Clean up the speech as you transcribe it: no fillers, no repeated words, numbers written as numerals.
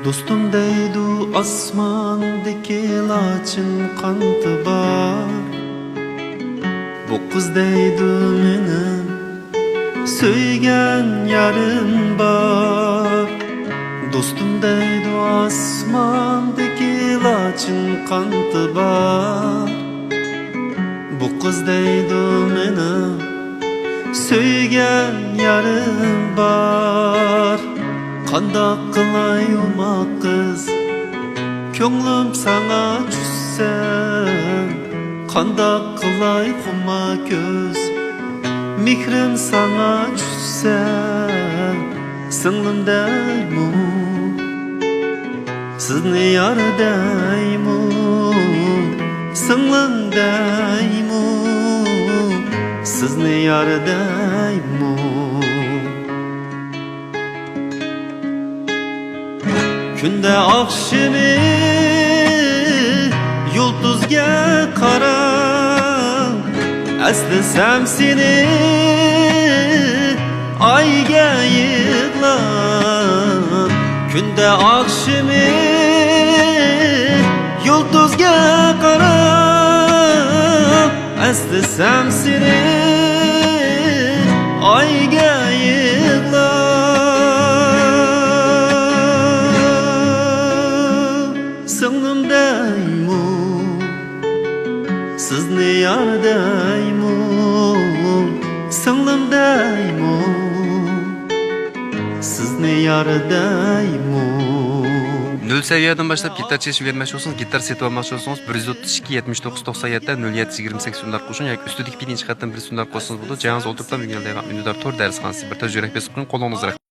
Dostum deydu asmandaki laçın kantı var. Bu kız deydu menim söygen yarım var. Dostum deydu asmandaki laçın kantı var. Bu kız deydu menim söygen yarım var. Qandaq qılay olmaq qız, könglim sana düşsən. Qandaq qılay quma göz, mehrim sana düşsən. Singlim deymu, sizni yar deymu. Singlim deymu, sizni yar deymu. Günde akşamı yulduzga qara, eslasam seni ayga yig'lab. Günde akşamı yulduzga qara, eslasam seni ayga yig'lab. Singlim deymu, sizni yar deymu. Singlim deymu, sizni yar deymu. 0 seviyeden başlayıp gitar çeşit vermek olsanız, gitar seti almak olsanız 132 79 97 07 28 sundar qo'shing yoki ustidagi birinchi qatdan bir sundar qo'ysangiz bo'ladi. Jangiz o'ltiribdan mingdan undar to'r darsxonasi bir tajriba besib qo'ying, qo'lingizda